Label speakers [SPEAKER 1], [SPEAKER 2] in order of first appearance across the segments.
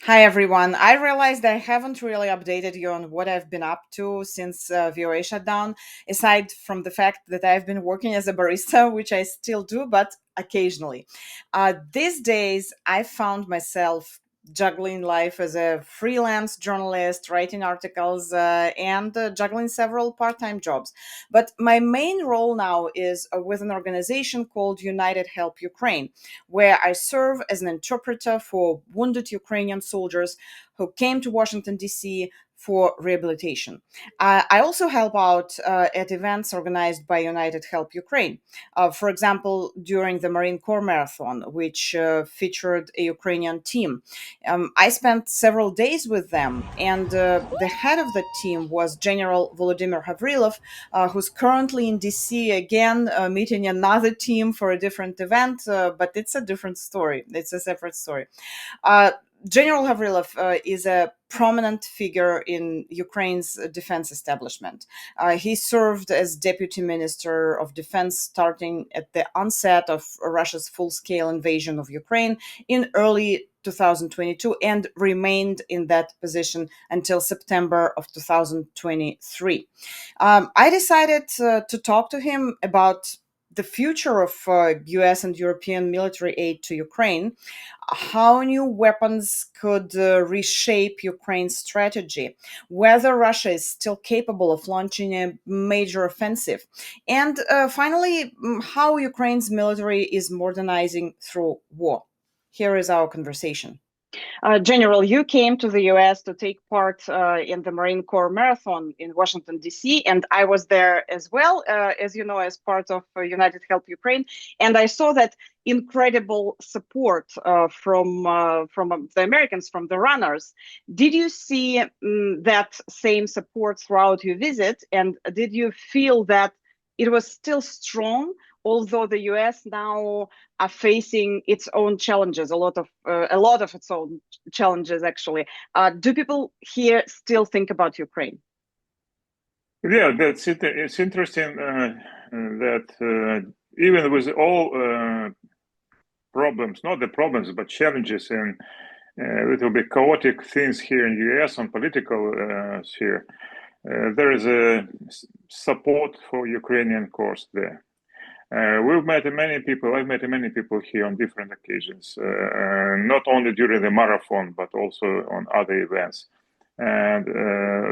[SPEAKER 1] Hi everyone. I realized I haven't really updated you on what I've been up to since VOA shutdown, aside from the fact that I've been working as a barista, which I still do, but occasionally. These days, I found myself juggling life as a freelance journalist, writing articles, and juggling several part time jobs. But my main role now is with an organization called United Help Ukraine, where I serve as an interpreter for wounded Ukrainian soldiers who came to Washington, D.C. for rehabilitation. I also help out at events organized by United Help Ukraine. For example, during the Marine Corps Marathon, which featured a Ukrainian team. I spent several days with them, and the head of the team was General Volodymyr Havrylov, who's currently in DC again, meeting another team for a different event, but it's a different story. It's a separate story. Uh, General Havrylov is a prominent figure in Ukraine's defense establishment. He served as Deputy Minister of Defense starting at the onset of Russia's full scale invasion of Ukraine in early 2022 and remained in that position until September of 2023. I decided to talk to him about the future of US and European military aid to Ukraine, how new weapons could reshape Ukraine's strategy, whether Russia is still capable of launching a major offensive, and finally, how Ukraine's military is modernizing through war. Here is our conversation. General, you came to the US to take part in the Marine Corps Marathon in Washington, D.C., and I was there as well, as you know, as part of United Help Ukraine. And I saw that incredible support from the Americans, from the runners. Did you see that same support throughout your visit? And did you feel that it was still strong, although the US now are facing its own challenges, a lot of its own challenges actually. Do people here still think about Ukraine?
[SPEAKER 2] Yeah, that's it. It's interesting that even with all problems, not the problems, but challenges and a little bit chaotic things here in the US on political sphere, there is a support for Ukrainian cause there. We've met many people. I've met many people here on different occasions, not only during the marathon, but also on other events. And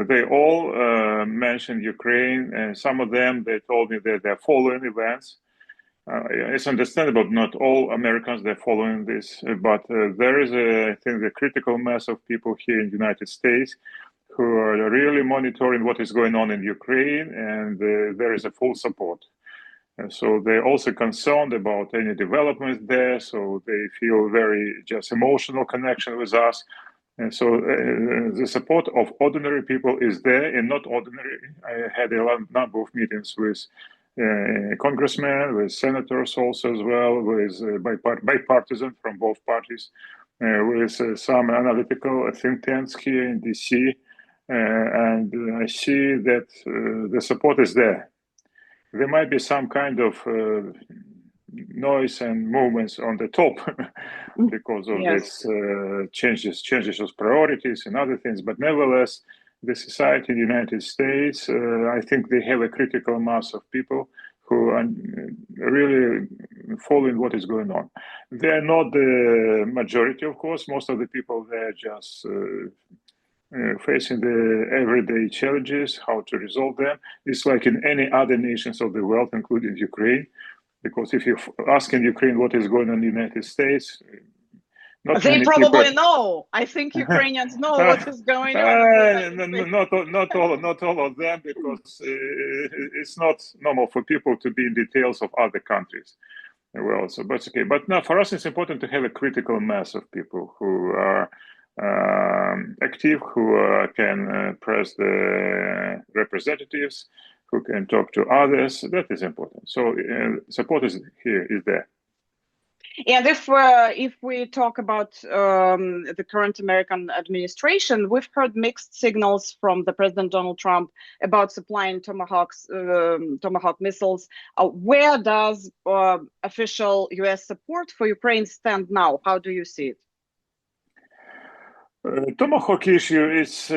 [SPEAKER 2] they all mentioned Ukraine, and some of them they told me that they're following events. It's understandable; not all Americans they're following this, but there is, I think, the critical mass of people here in the United States who are really monitoring what is going on in Ukraine, and there is a full support. And so they're also concerned about any developments there. So they feel very just emotional connection with us. And so the support of ordinary people is there, and not ordinary. I had a number of meetings with congressmen, with senators also as well, with bipartisan from both parties, with some analytical think tanks here in DC. And I see that the support is there. There might be some kind of noise and movements on the top because of
[SPEAKER 1] Yes.
[SPEAKER 2] this changes of priorities and other things. But nevertheless, the society in the United States, I think they have a critical mass of people who are really following what is going on. They're not the majority, of course. Most of the people, they're just facing the everyday challenges, how to resolve them. It's like in any other nations of the world, including Ukraine, because if you ask in Ukraine what is going on in the United States, not
[SPEAKER 1] They
[SPEAKER 2] many people.
[SPEAKER 1] probably know. I think Ukrainians know what is going on in the United States.
[SPEAKER 2] Not all of them, because it's not normal for people to be in details of other countries. Well, so but okay. But now for us, it's important to have a critical mass of people who are active, who can press the representatives, who can talk to others. That is important. So support is here, is there.
[SPEAKER 1] And if we talk about the current American administration, we've heard mixed signals from the President Donald Trump about supplying Tomahawk missiles. Where does official U.S. support for Ukraine stand now? How do you see it?
[SPEAKER 2] Tomahawk issue is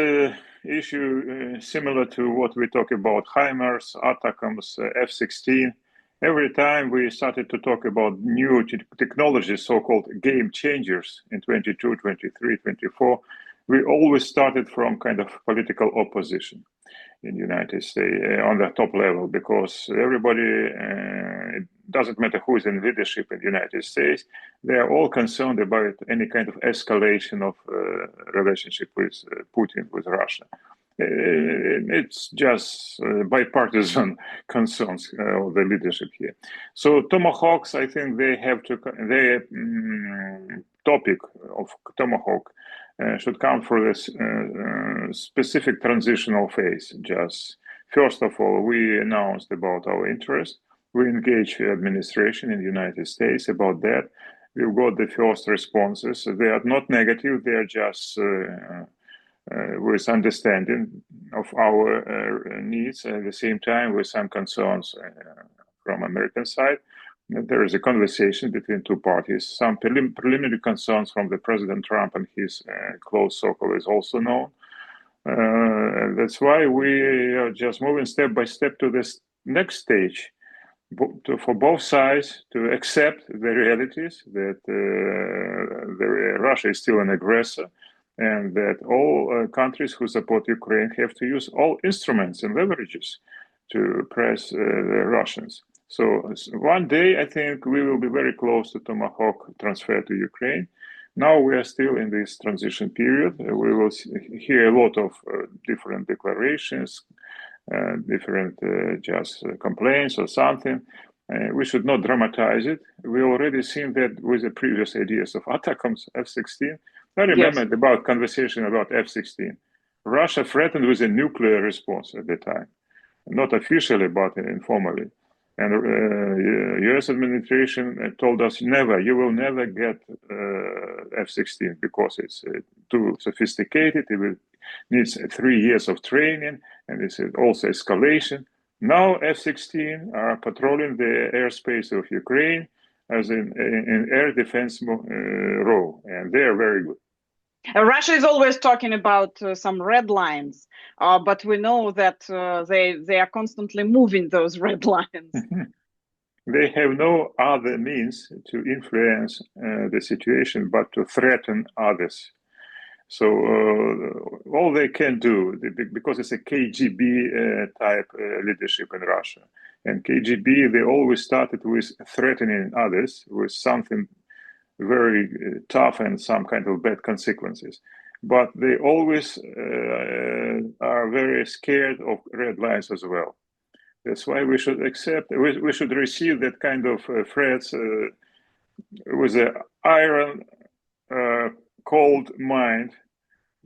[SPEAKER 2] issue similar to what we talk about HIMARS, ATACMS, F-16. Every time we started to talk about new technologies, so-called game changers in 22, 23, 24, we always started from kind of political opposition in the United States on the top level, because everybody, it doesn't matter who is in leadership in the United States, they are all concerned about any kind of escalation of relationship with Putin, with Russia. It's just bipartisan concerns of the leadership here. So Tomahawks, I think they have to, the topic of Tomahawk should come for this specific transitional phase. Just first of all, we announced about our interest. We engaged the administration in the United States about that. We got the first responses. They are not negative. They are just with understanding of our needs, at the same time with some concerns from American side. There is a conversation between two parties. Some preliminary concerns from the President Trump and his close circle is also known. That's why we are just moving step by step to this next stage, for both sides to accept the realities that Russia is still an aggressor, and that all countries who support Ukraine have to use all instruments and leverages to press the Russians. So one day, I think we will be very close to Tomahawk transfer to Ukraine. Now we are still in this transition period. We will hear a lot of different declarations, different just complaints or something. We should not dramatize it. We already seen that with the previous ideas of ATACMS, F-16. I remember about conversation about F-16. Russia threatened with a nuclear response at the time, not officially, but informally. And U.S. administration told us never, you will never get F-16 because it's too sophisticated. It needs 3 years of training, and it's also escalation. Now F-16 are patrolling the airspace of Ukraine as in air defense role, and they are very good.
[SPEAKER 1] Russia is always talking about some red lines, but we know that they are constantly moving those red lines.
[SPEAKER 2] They have no other means to influence the situation but to threaten others. So all they can do, because it's a KGB type leadership in Russia, and KGB, they always started with threatening others with something very tough and some kind of bad consequences. But they always are very scared of red lines as well. That's why we should accept, we should receive that kind of threats with an iron, cold mind,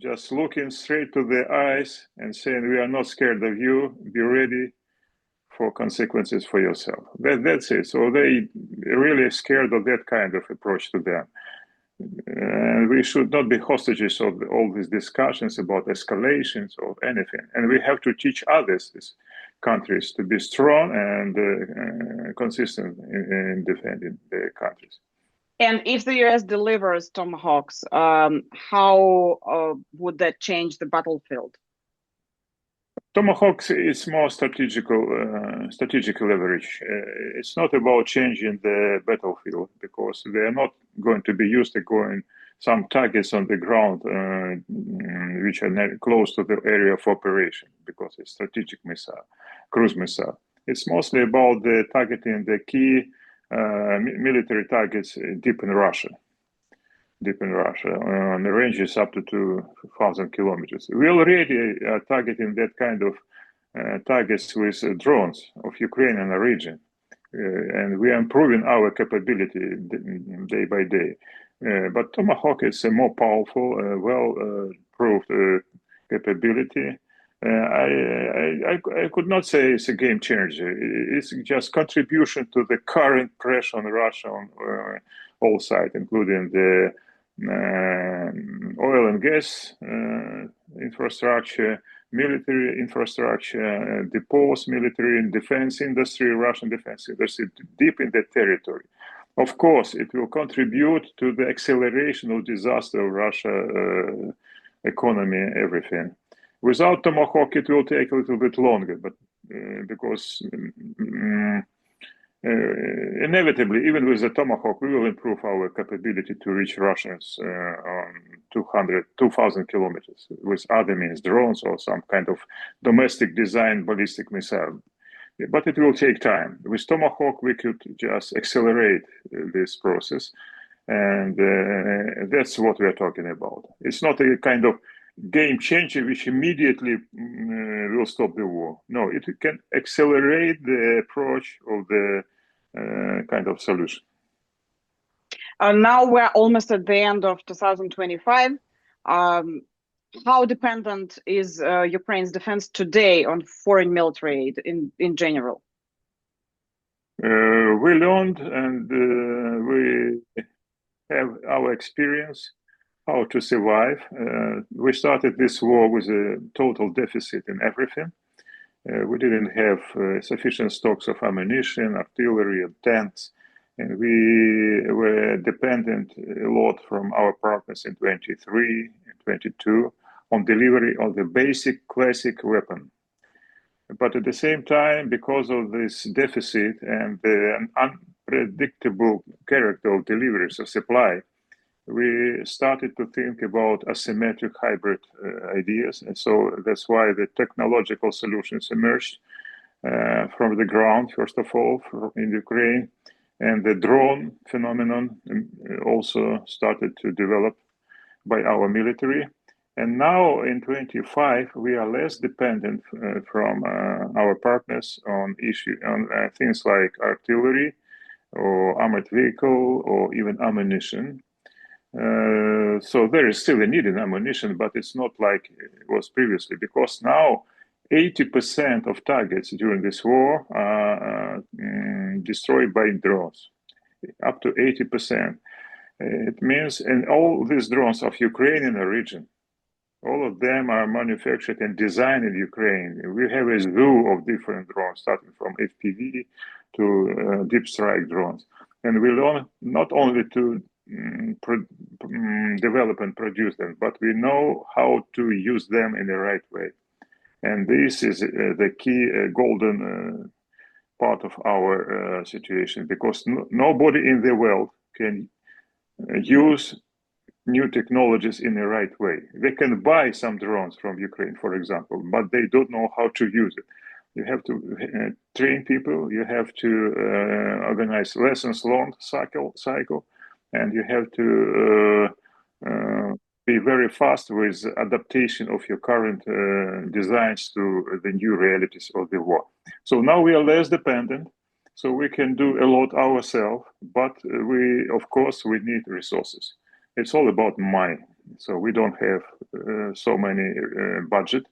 [SPEAKER 2] just looking straight to the eyes and saying, we are not scared of you, be ready for consequences for yourself. That's it. So they really scared of that kind of approach to them. And we should not be hostages of all these discussions about escalations or anything. And we have to teach others, these countries, to be strong and consistent in defending their countries.
[SPEAKER 1] And if the US delivers Tomahawks, how would that change the battlefield?
[SPEAKER 2] Tomahawks is more strategic leverage. It's not about changing the battlefield, because they are not going to be used against some targets on the ground which are close to the area of operation, because it's strategic missile, cruise missile. It's mostly about the targeting the key military targets deep in Russia. On the ranges up to 2,000 kilometers. We already are targeting that kind of targets with drones of Ukrainian origin. And we are improving our capability day by day. But Tomahawk is a more powerful, well-proved capability. I could not say it's a game changer. It's just contribution to the current pressure on Russia on all sides, including the oil and gas infrastructure, military infrastructure, depots, military and defense industry, Russian defense industry, deep in that territory. Of course, it will contribute to the acceleration of disaster of Russia economy, everything. Without Tomahawk, it will take a little bit longer, but because inevitably, even with the Tomahawk, we will improve our capability to reach Russians on 2,000 kilometers with other means, drones or some kind of domestic design ballistic missile. But it will take time. With Tomahawk, we could just accelerate this process. And that's what we are talking about. It's not a kind of game changer which immediately will stop the war. No, it can accelerate the approach of the kind of solution.
[SPEAKER 1] Now we're almost at the end of 2025. How dependent is Ukraine's defense today on foreign military aid in general?
[SPEAKER 2] We learned and we have our experience how to survive. We started this war with a total deficit in everything. We didn't have sufficient stocks of ammunition, artillery, and tanks, and we were dependent a lot from our partners in 23 and 22 on delivery of the basic classic weapon. But at the same time, because of this deficit and the unpredictable character of deliveries of supply, we started to think about asymmetric hybrid ideas. And so that's why the technological solutions emerged from the ground, first of all, in Ukraine. And the drone phenomenon also started to develop by our military. And now in 25, we are less dependent from our partners on things like artillery or armored vehicle or even ammunition. So there is still a need in ammunition, but it's not like it was previously, because now 80% of targets during this war are destroyed by drones, up to 80%. It means, and all these drones of Ukrainian origin, all of them are manufactured and designed in Ukraine. We have a zoo of different drones, starting from FPV to deep strike drones. And we learn not only to develop and produce them, but we know how to use them in the right way. And this is the key golden part of our situation, because nobody in the world can use new technologies in the right way. They can buy some drones from Ukraine, for example, but they don't know how to use it. You have to train people, you have to organize lessons learned cycle, and you have to be very fast with adaptation of your current designs to the new realities of the war. So now we are less dependent, so we can do a lot ourselves, but of course, we need resources. It's all about money. So we don't have so many budget,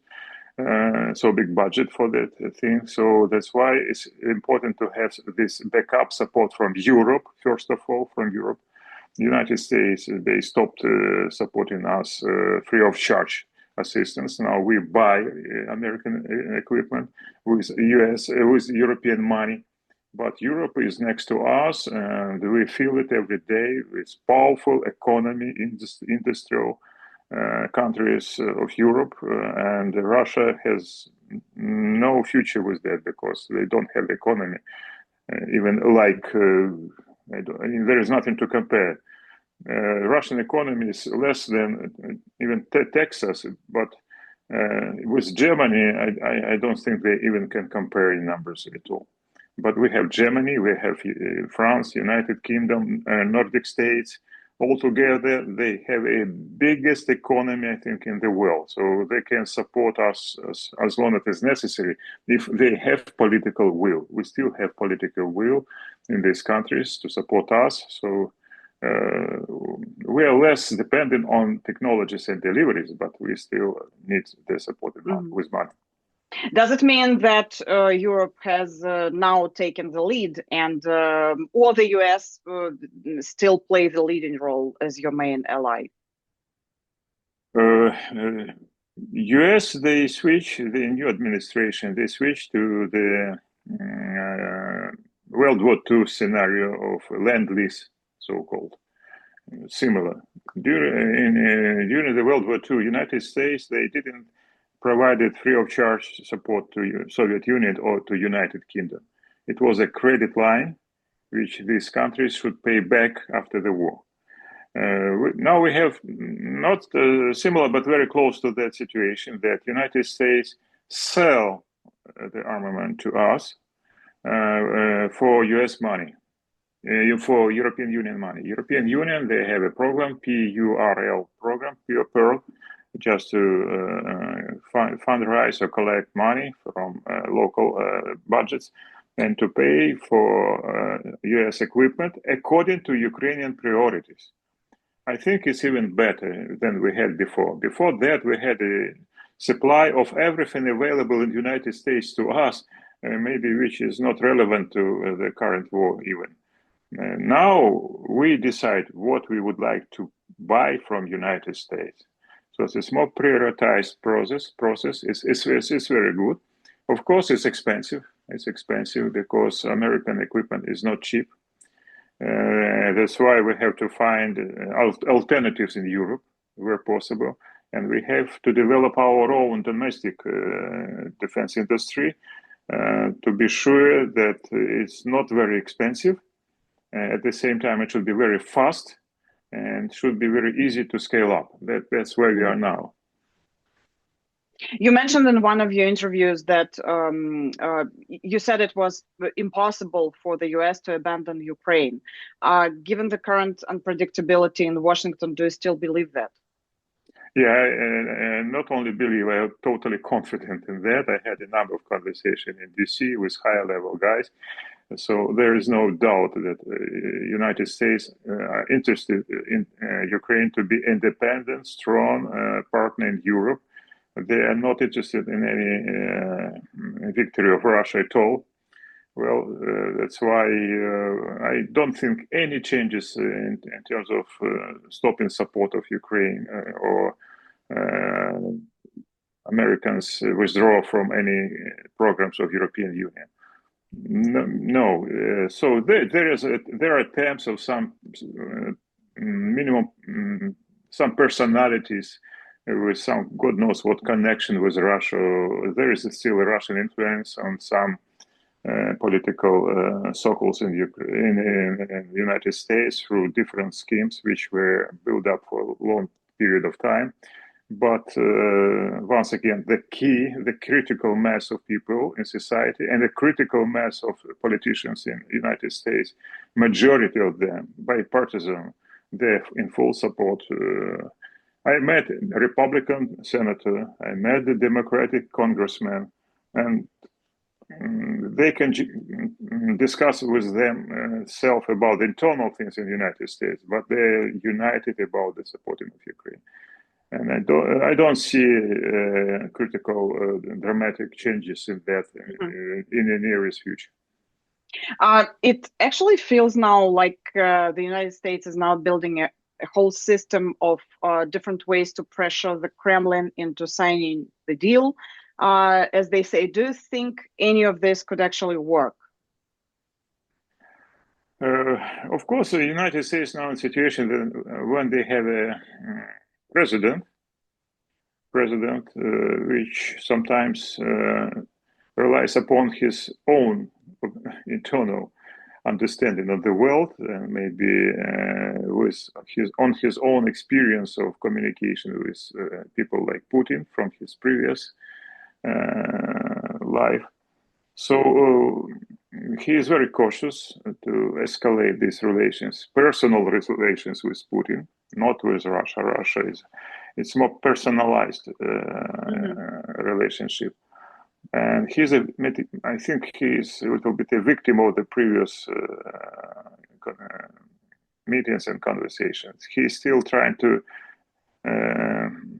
[SPEAKER 2] so big budget for that thing. So that's why it's important to have this backup support from Europe, first of all, from Europe. The United States, they stopped supporting us free of charge assistance. Now we buy American equipment with with European money. But Europe is next to us, and we feel it every day with powerful economy, industrial countries of Europe. And Russia has no future with that, because they don't have economy. Even like, there is nothing to compare. Russian economy is less than even Texas, but with Germany, I don't think they even can compare in numbers at all. But we have Germany, we have France, United Kingdom, Nordic states. All together, they have a biggest economy, I think, in the world. So they can support us as long as it's necessary if they have political will. We still have political will in these countries to support us. So we are less dependent on technologies and deliveries, but we still need the support with money.
[SPEAKER 1] Does it mean that Europe has now taken the lead, and or the US still play the leading role as your main ally?
[SPEAKER 2] US, they switch, the new administration, they switch to the World War II scenario of Lend-Lease, so-called. similar. During the World War II, United States, they didn't provided free of charge support to Soviet Union or to United Kingdom. It was a credit line which these countries should pay back after the war. Now we have not similar but very close to that situation that United States sell the armament to us for US money, for European Union money. European Union, they have a program, PURL program, PURL, just to fundraise or collect money from local budgets and to pay for US equipment according to Ukrainian priorities. I think it's even better than we had before. Before that, we had a supply of everything available in the United States to us, maybe which is not relevant to the current war even. Now we decide what we would like to buy from United States. So it's a more prioritized process. It's very good. Of course, it's expensive. It's expensive because American equipment is not cheap. That's why we have to find alternatives in Europe where possible. And we have to develop our own domestic defense industry to be sure that it's not very expensive. At the same time, it should be very fast and should be very easy to scale up. That's where we are now.
[SPEAKER 1] You mentioned in one of your interviews that you said it was impossible for the US to abandon Ukraine. Given the current unpredictability in Washington, do you still believe that?
[SPEAKER 2] Yeah, and not only believe, I am totally confident in that. I had a number of conversations in DC with higher level guys. So there is no doubt that United States are interested in Ukraine to be independent, strong partner in Europe. They are not interested in any victory of Russia at all. Well, that's why I don't think any changes in terms of stopping support of Ukraine or Americans withdraw from any programs of European Union. No. So there are attempts of some minimum some personalities with some God knows what connection with Russia. There is still a Russian influence on some political circles in the United States through different schemes which were built up for a long period of time. But once again, the critical mass of people in society and the critical mass of politicians in the United States, majority of them bipartisan, they're in full support. I met a Republican senator, I met the Democratic congressman, and they can discuss with themselves about the internal things in the United States, but they're united about the supporting of Ukraine. And I don't see critical, dramatic changes in that in the nearest future.
[SPEAKER 1] It actually feels now like the United States is now building a whole system of different ways to pressure the Kremlin into signing the deal. As they say, do you think any of this could actually work?
[SPEAKER 2] Of course, the United States now in a situation that when they have a president which sometimes relies upon his own internal understanding of the world, and maybe with his own experience of communication with people like Putin from his previous life. So he is very cautious to escalate these relations, personal relations with Putin, not with Russia. Russia it's more personalized relationship. And I think he's a little bit a victim of the previous meetings and conversations. He's still trying to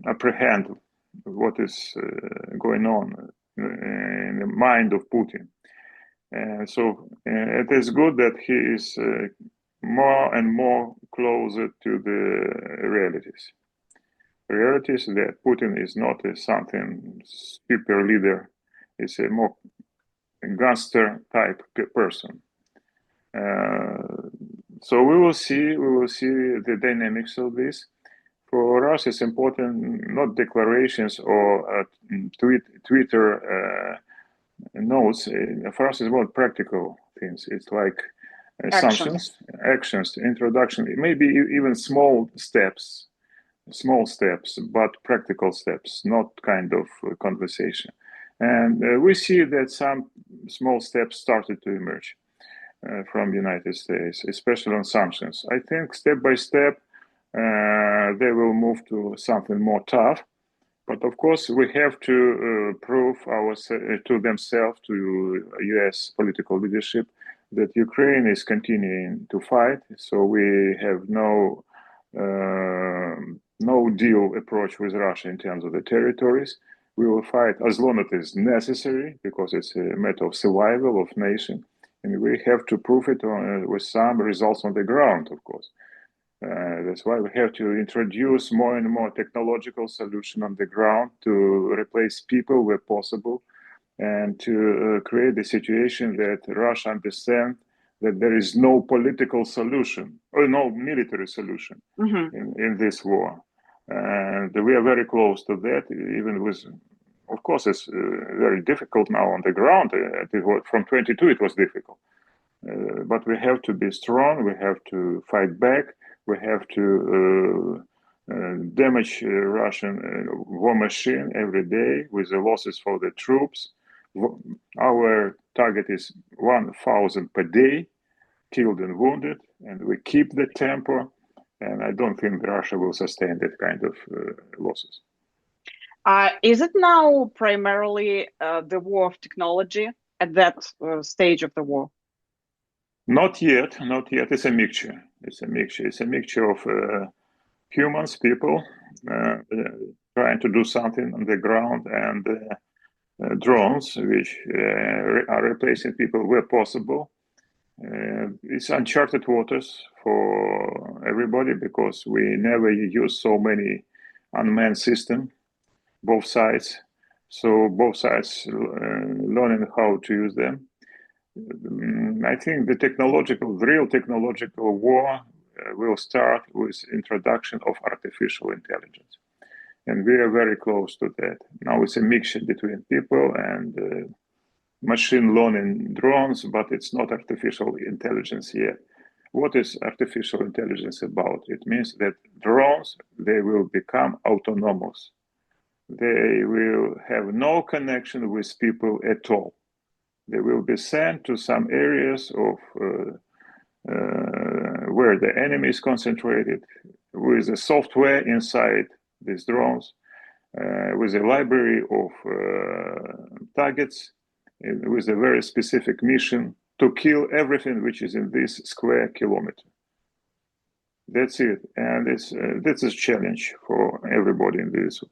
[SPEAKER 2] apprehend what is going on in the mind of Putin. So it is good that he is more and more closer to the realities. The realities that Putin is not something super leader. He's a more gangster type person. So we will see. We will see the dynamics of this. For us, it's important not declarations or Twitter notes. For us, it's more practical things. It's like
[SPEAKER 1] Actions.
[SPEAKER 2] assumptions, actions, introduction, maybe even small steps, but practical steps, not kind of conversation. And we see that some small steps started to emerge from the United States, especially on sanctions. I think step by step they will move to something more tough. But of course, we have to prove to themselves, to U.S. political leadership, that Ukraine is continuing to fight. So we have no deal approach with Russia in terms of the territories. We will fight as long as it is necessary because it's a matter of survival of nation, and we have to prove it with some results on the ground, of course. That's why we have to introduce more and more technological solution on the ground to replace people where possible, and to create the situation that Russia understands that there is no political solution or no military solution in this war. And we are very close to that, even with, of course, it's very difficult now on the ground. From 22, it was difficult. But we have to be strong, we have to fight back, we have to damage Russian war machine every day with the losses for the troops. Our target is 1,000 per day, killed and wounded, and we keep the tempo. And I don't think Russia will sustain that kind of losses.
[SPEAKER 1] Is it now primarily the war of technology at that stage of the war?
[SPEAKER 2] Not yet, not yet. It's a mixture. It's a mixture. It's a mixture of humans, people trying to do something on the ground, and drones, which are replacing people where possible. It's uncharted waters for everybody because we never use so many unmanned systems, both sides. So both sides learning how to use them. I think the real technological war will start with introduction of artificial intelligence. And we are very close to that. Now it's a mixture between people and machine learning drones, but it's not artificial intelligence yet. What is artificial intelligence about? It means that drones, they will become autonomous. They will have no connection with people at all. They will be sent to some areas of where the enemy is concentrated, with the software inside these drones, with a library of targets, with a very specific mission to kill everything which is in this square kilometer. That's it, and that's a challenge for everybody in this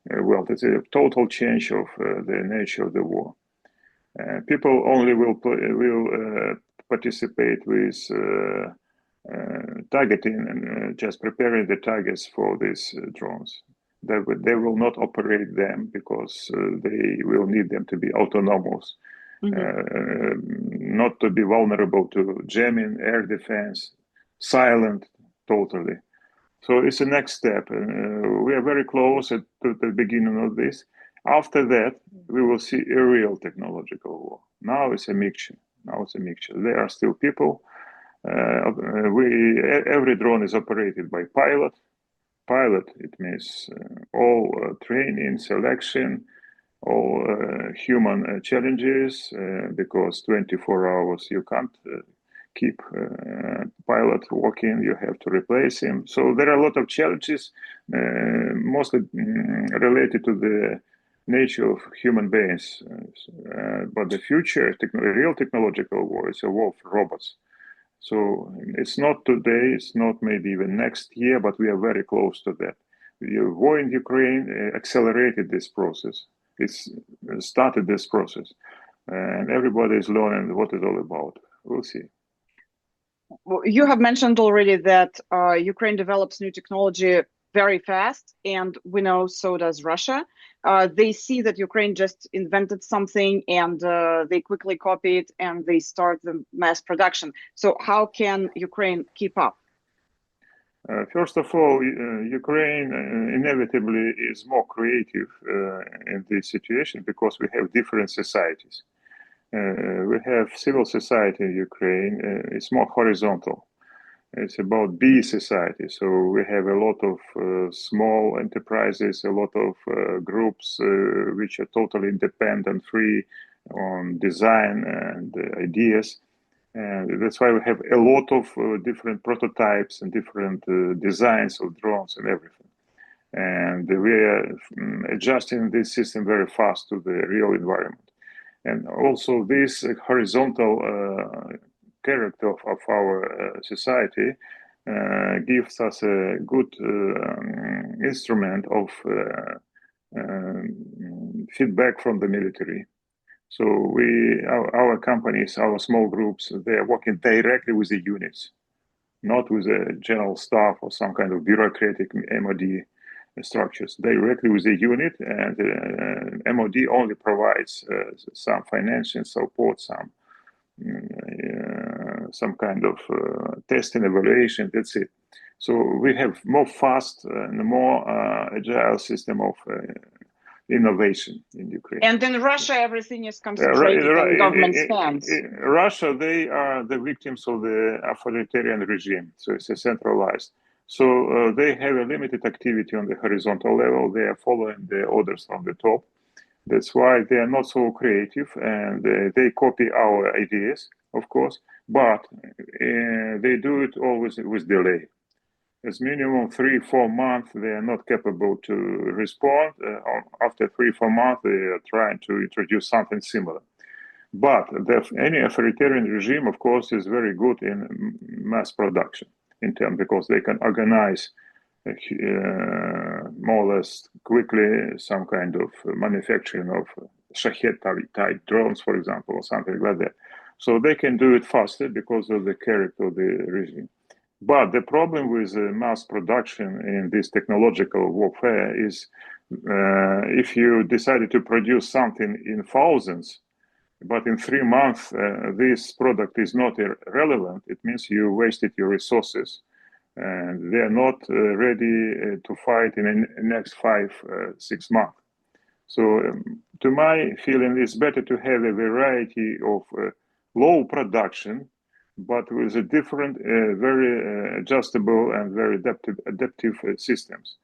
[SPEAKER 2] world. It's a total change of the nature of the war. People only will participate with targeting and just preparing the targets for these drones. They will not operate them because they will need them to be autonomous, not to be vulnerable to jamming, air defense, silent totally. So it's the next step. We are very close to the beginning of this. After that, we will see a real technological war. Now it's a mixture. There are still people. Every drone is operated by pilot. Pilot, it means all training, selection, all human challenges, because 24 hours you can't keep pilot working, you have to replace him. So there are a lot of challenges, mostly related to the nature of human beings. But the future, real technological war is a war of robots. So it's not today, it's not maybe even next year, but we are very close to that. The war in Ukraine accelerated this process. It's started this process. And everybody is learning what it's all about. We'll see.
[SPEAKER 1] You have mentioned already that Ukraine develops new technology very fast, and we know so does Russia. They see that Ukraine just invented something, and they quickly copy it, and they start the mass production. So how can Ukraine keep up?
[SPEAKER 2] First of all, Ukraine inevitably is more creative in this situation because we have different societies. We have civil society in Ukraine. It's more horizontal. It's about bee society. So we have a lot of small enterprises, a lot of groups which are totally independent, free on design and ideas. And that's why we have a lot of different prototypes and different designs of drones and everything. And we are adjusting this system very fast to the real environment. And also this horizontal character of our society gives us a good instrument of feedback from the military. So our companies, our small groups, they are working directly with the units, not with the general staff or some kind of bureaucratic MOD structures, directly with the unit, and MOD only provides some financial support, some kind of testing, evaluation. That's it. So we have more fast and more agile system of innovation in Ukraine.
[SPEAKER 1] And in Russia, everything is concentrated in government's hands.
[SPEAKER 2] Russia, they are the victims of the authoritarian regime, so it's a centralized. So they have a limited activity on the horizontal level. They are following the orders from the top. That's why they are not so creative, and they copy our ideas, of course, but they do it always with delay. As minimum 3-4 months, they are not capable to respond. After 3-4 months, they are trying to introduce something similar. But any authoritarian regime, of course, is very good in mass production because they can organize more or less quickly some kind of manufacturing of Shahed-type drones, for example, or something like that. So they can do it faster because of the character of the regime. But the problem with mass production in this technological warfare is if you decided to produce something in thousands, but in 3 months this product is not relevant, it means you wasted your resources and they are not ready to fight in the next 5-6 months. So to my feeling, it's better to have a variety of low production, but with a different, very adjustable and very adaptive systems.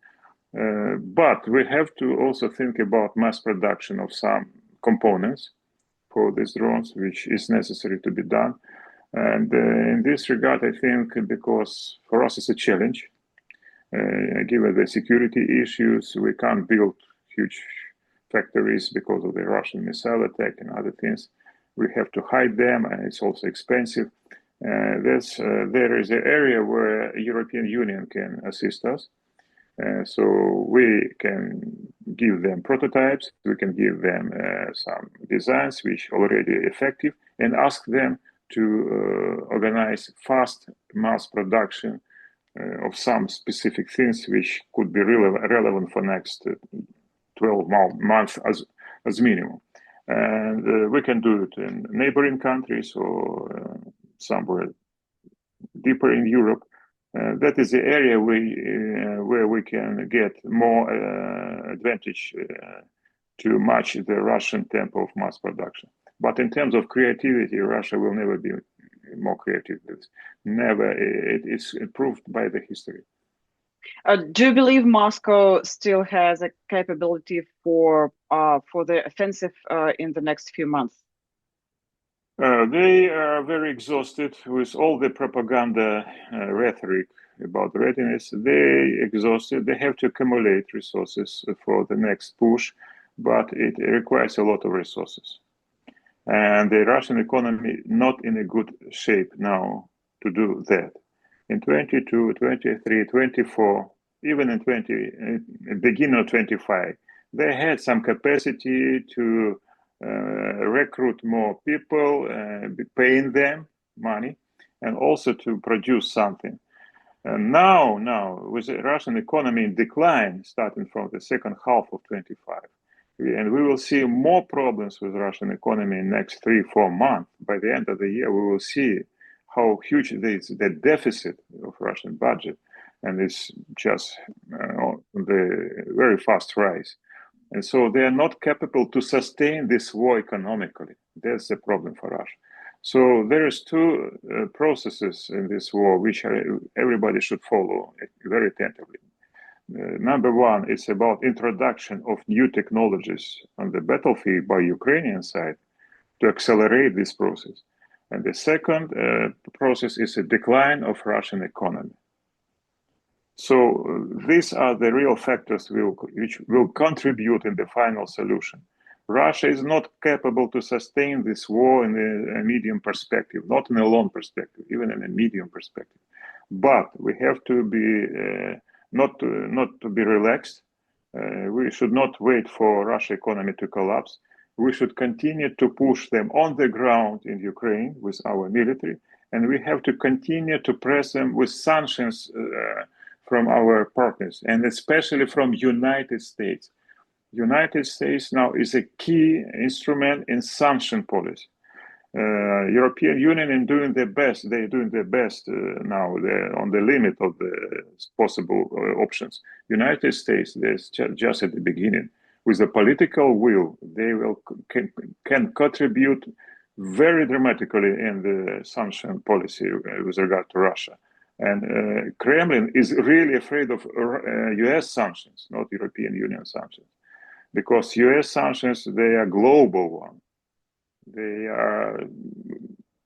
[SPEAKER 2] But we have to also think about mass production of some components for these drones, which is necessary to be done. And in this regard, I think because for us it's a challenge, given the security issues, we can't build huge factories because of the Russian missile attack and other things. We have to hide them, and it's also expensive. There is an area where European Union can assist us. So we can give them prototypes, we can give them some designs which are already effective, and ask them to organize fast mass production of some specific things which could be relevant for next 12 months as minimum. And we can do it in neighboring countries or somewhere deeper in Europe. That is the area where we can get more advantage to match the Russian tempo of mass production. But in terms of creativity, Russia will never be more creative. It's proved by the history.
[SPEAKER 1] Do you believe Moscow still has a capability for the offensive in the next few months?
[SPEAKER 2] They are very exhausted with all the propaganda rhetoric about readiness. They exhausted. They have to accumulate resources for the next push, but it requires a lot of resources. And the Russian economy not in a good shape now to do that. In 22, 23, 24, even in beginning of 25, they had some capacity to recruit more people, paying them money, and also to produce something. And now, with the Russian economy in decline, starting from the second half of 25, and we will see more problems with Russian economy in next 3-4 months. By the end of the year, we will see how huge the deficit of Russian budget, and it's just on the very fast rise. And so they are not capable to sustain this war economically. That's the problem for Russia. So there is two processes in this war which everybody should follow very attentively. Number one is about introduction of new technologies on the battlefield by Ukrainian side to accelerate this process. And the second process is a decline of Russian economy. So these are the real factors which will contribute in the final solution. Russia is not capable to sustain this war in a medium perspective, not in a long perspective, even in a medium perspective. But we have to be not to be relaxed. We should not wait for Russia economy to collapse. We should continue to push them on the ground in Ukraine with our military, and we have to continue to press them with sanctions from our partners, and especially from United States. United States now is a key instrument in sanction policy. European Union is doing their best. They're doing their best now. They're on the limit of the possible options. United States, they're just at the beginning. With the political will, they can contribute very dramatically in the sanction policy with regard to Russia. And Kremlin is really afraid of U.S. sanctions, not European Union sanctions, because U.S. sanctions, they are global ones. They are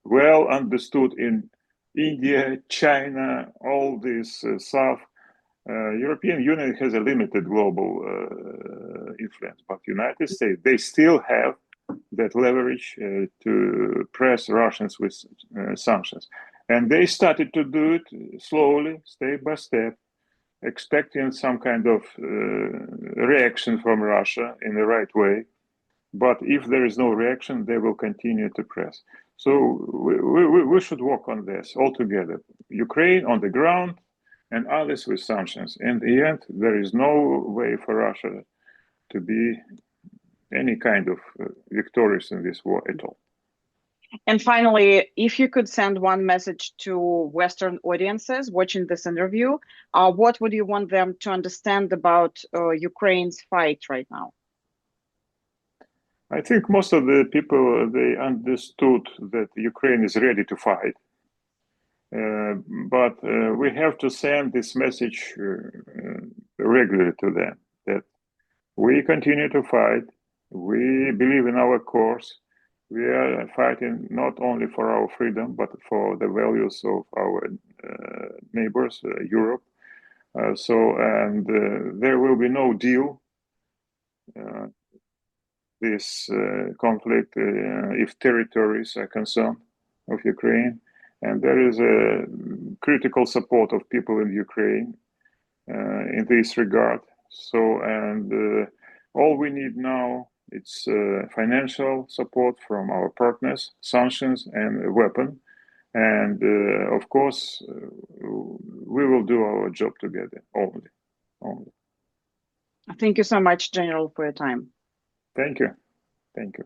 [SPEAKER 2] well understood in India, China, all this stuff. European Union has a limited global influence, but United States, they still have that leverage to press Russians with sanctions. And they started to do it slowly, step by step, expecting some kind of reaction from Russia in the right way. But if there is no reaction, they will continue to press. So we should work on this all together. Ukraine on the ground and others with sanctions. In the end, there is no way for Russia to be any kind of victorious in this war at all.
[SPEAKER 1] And finally, if you could send one message to Western audiences watching this interview, what would you want them to understand about Ukraine's fight right now?
[SPEAKER 2] I think most of the people, they understood that Ukraine is ready to fight. But we have to send this message regularly to them, that we continue to fight. We believe in our cause. We are fighting not only for our freedom, but for the values of our neighbors, Europe. There will be no deal, this conflict, if territories are concerned of Ukraine. And there is a critical support of people in Ukraine in this regard. All we need now, it's financial support from our partners, sanctions, and a weapon. And of course, we will do our job together, only.
[SPEAKER 1] Thank you so much, General, for your time.
[SPEAKER 2] Thank you. Thank you.